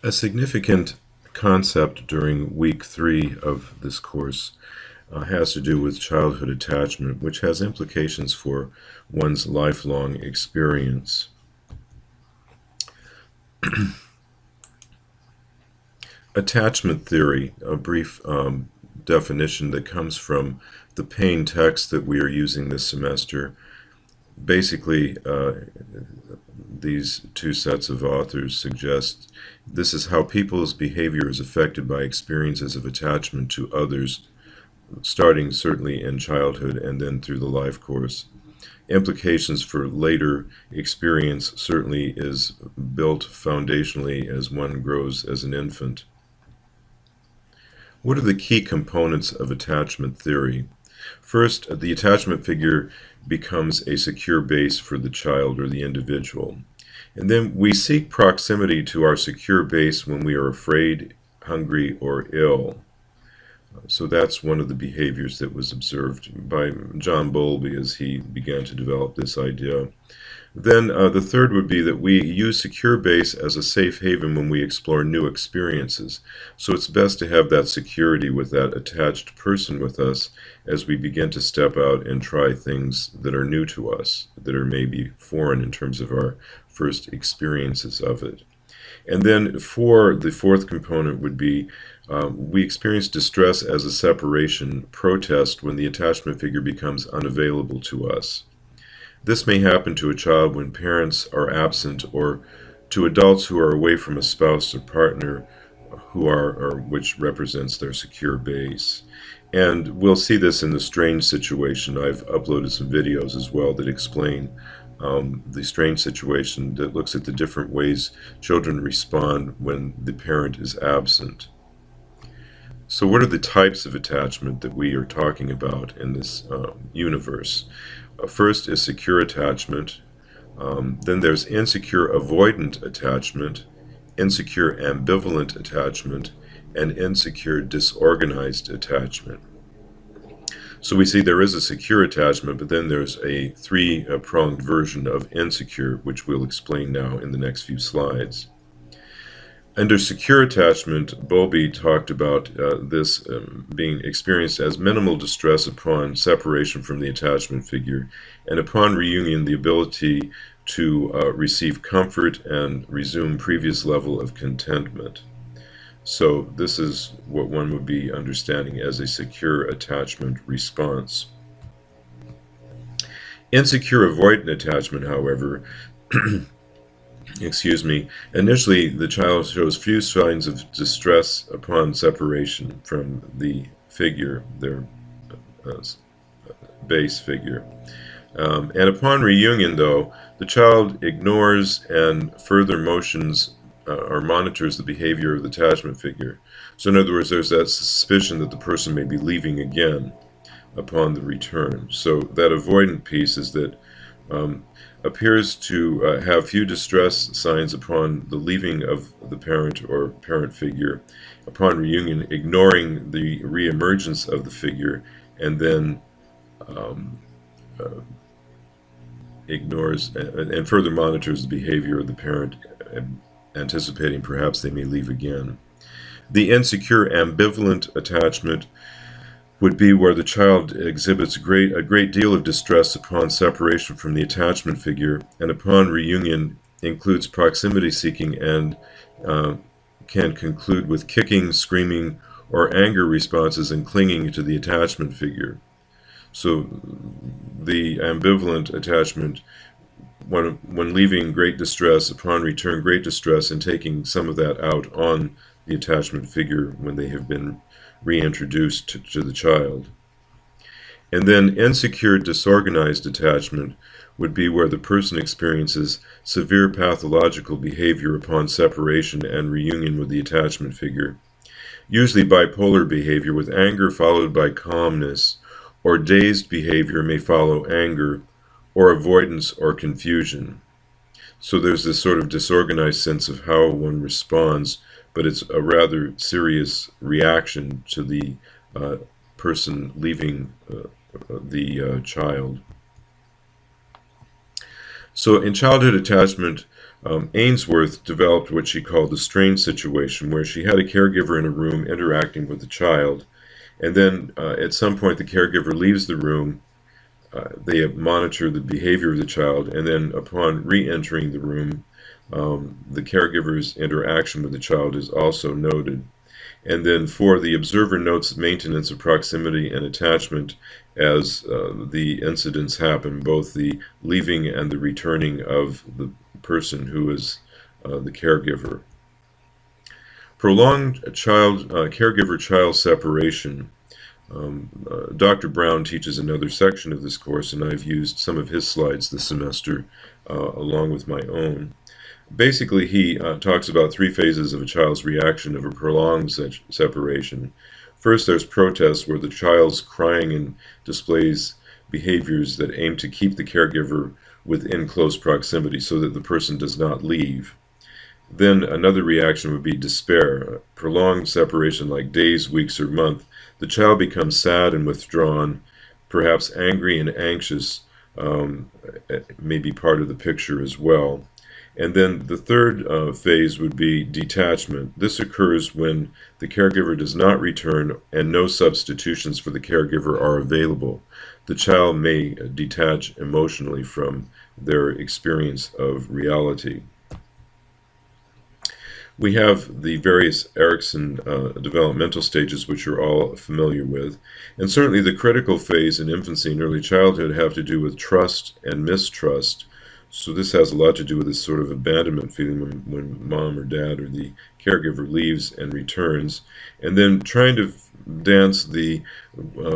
A significant concept during week 3 of this course has to do with childhood attachment, which has implications for one's lifelong experience. Attachment theory, a brief definition that comes from the Payne text that we are using this semester. Basically, these two sets of authors suggest this is how people's behavior is affected by experiences of attachment to others, starting certainly in childhood and then through the life course. Implications for later experience certainly is built foundationally as one grows as an infant. What are the key components of attachment theory? First, the attachment figure becomes a secure base for the child or the individual. And then we seek proximity to our secure base when we are afraid, hungry, or ill. So that's one of the behaviors that was observed by John Bowlby as he began to develop this idea. Then the third would be that we use secure base as a safe haven when we explore new experiences. So it's best to have that security with that attached person with us as we begin to step out and try things that are new to us, that are maybe foreign in terms of our first experiences of it. And then for the fourth component would be we experience distress as a separation protest when the attachment figure becomes unavailable to us. This may happen to a child when parents are absent, or to adults who are away from a spouse or partner which represents their secure base. And we'll see this in the strange situation. I've uploaded some videos as well that explain the strange situation that looks at the different ways children respond when the parent is absent. So what are the types of attachment that we are talking about in this universe? First is secure attachment. Then there's insecure avoidant attachment, insecure ambivalent attachment, and insecure disorganized attachment. So we see there is a secure attachment, but then there's a three-pronged version of insecure, which we'll explain now in the next few slides. Under secure attachment, Bowlby talked about this being experienced as minimal distress upon separation from the attachment figure, and upon reunion, the ability to receive comfort and resume previous level of contentment. So this is what one would be understanding as a secure attachment response. Insecure avoidant attachment, however, initially the child shows few signs of distress upon separation from the figure, their base figure. And upon reunion, though, the child ignores and further motions or monitors the behavior of the attachment figure. So in other words, there's that suspicion that the person may be leaving again upon the return. So that avoidant piece is that appears to have few distress signs upon the leaving of the parent or parent figure, upon reunion, ignoring the reemergence of the figure, and then ignores and further monitors the behavior of the parent, anticipating perhaps they may leave again. The insecure ambivalent attachment would be where the child exhibits a great deal of distress upon separation from the attachment figure, and upon reunion includes proximity seeking and can conclude with kicking, screaming, or anger responses and clinging to the attachment figure. So the ambivalent attachment, when leaving great distress, upon return great distress, and taking some of that out on the attachment figure when they have been reintroduced to the child. And then insecure disorganized attachment would be where the person experiences severe pathological behavior upon separation and reunion with the attachment figure, usually bipolar behavior with anger followed by calmness, or dazed behavior may follow anger, or avoidance or confusion. So there's this sort of disorganized sense of how one responds, but it's a rather serious reaction to the person leaving the child. So in childhood attachment, Ainsworth developed what she called the strange situation, where she had a caregiver in a room interacting with the child, and then at some point the caregiver leaves the room. They monitor the behavior of the child, and then upon re-entering the room, the caregiver's interaction with the child is also noted. And then for the observer notes maintenance of proximity and attachment as the incidents happen, both the leaving and the returning of the person who is the caregiver. Prolonged caregiver-child separation. Dr. Brown teaches another section of this course, and I've used some of his slides this semester along with my own. Basically, he talks about three phases of a child's reaction of a prolonged separation. First, there's protest, where the child's crying and displays behaviors that aim to keep the caregiver within close proximity so that the person does not leave. Then another reaction would be despair. A prolonged separation, like days, weeks, or months, the child becomes sad and withdrawn, perhaps angry and anxious, may be part of the picture as well. And then the third phase would be detachment. This occurs when the caregiver does not return and no substitutions for the caregiver are available. The child may detach emotionally from their experience of reality. We have the various Erikson developmental stages, which you're all familiar with. And certainly the critical phase in infancy and early childhood have to do with trust and mistrust. So this has a lot to do with this sort of abandonment feeling when mom or dad or the caregiver leaves and returns. And then trying to dance the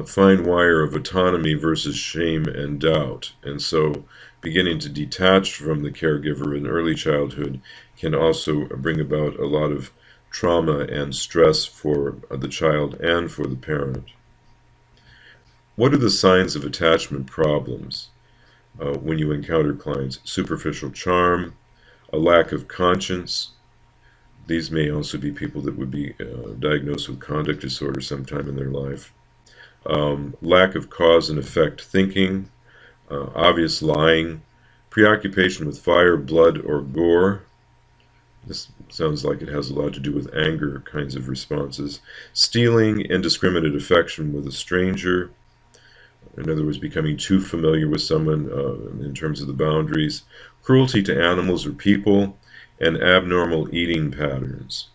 fine wire of autonomy versus shame and doubt. And so beginning to detach from the caregiver in early childhood can also bring about a lot of trauma and stress for the child and for the parent. What are the signs of attachment problems when you encounter clients? Superficial charm, a lack of conscience. These may also be people that would be diagnosed with conduct disorder sometime in their life. Lack of cause and effect thinking, obvious lying, preoccupation with fire, blood, or gore. This sounds like it has a lot to do with anger kinds of responses. Stealing, indiscriminate affection with a stranger. In other words, becoming too familiar with someone in terms of the boundaries. Cruelty to animals or people, and abnormal eating patterns.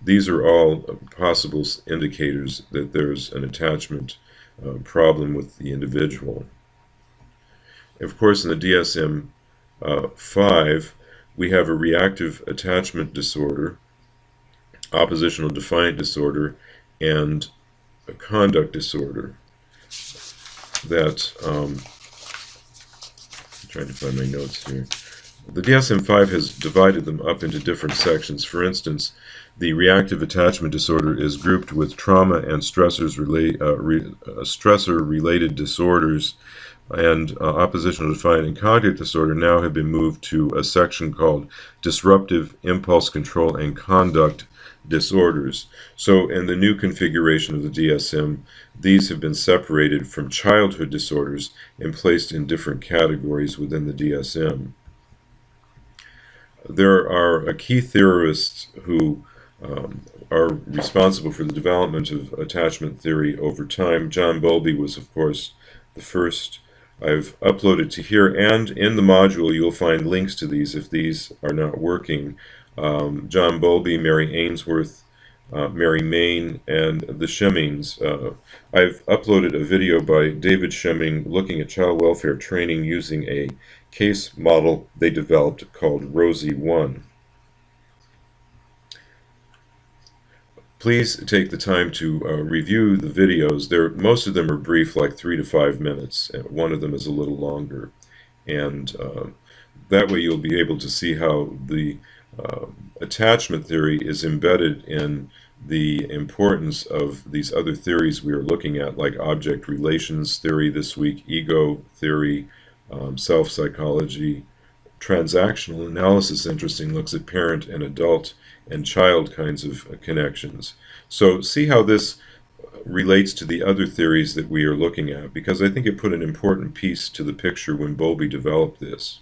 These are all possible indicators that there's an attachment problem with the individual. Of course, in the DSM-5, we have a reactive attachment disorder, oppositional defiant disorder, and a conduct disorder. That, I'm trying to find my notes here. The DSM-5 has divided them up into different sections. For instance, the reactive attachment disorder is grouped with trauma and stressor-related disorders, and oppositional defiant and cognitive disorder now have been moved to a section called disruptive impulse control and conduct disorders. So in the new configuration of the DSM, these have been separated from childhood disorders and placed in different categories within the DSM. There are key theorists who are responsible for the development of attachment theory over time. John Bowlby was, of course, the first. I've uploaded to here, and in the module you'll find links to these if these are not working. John Bowlby, Mary Ainsworth, Mary Main, and the Shemmings. I've uploaded a video by David Shemming looking at child welfare training using a case model they developed called Rosie 1. Please take the time to review the videos. Most of them are brief, like 3 to 5 minutes. One of them is a little longer. And that way you'll be able to see how the attachment theory is embedded in the importance of these other theories we are looking at, like object relations theory this week, ego theory, self-psychology, transactional analysis, interesting, looks at parent and adult and child kinds of connections. So see how this relates to the other theories that we are looking at, because I think it put an important piece to the picture when Bowlby developed this.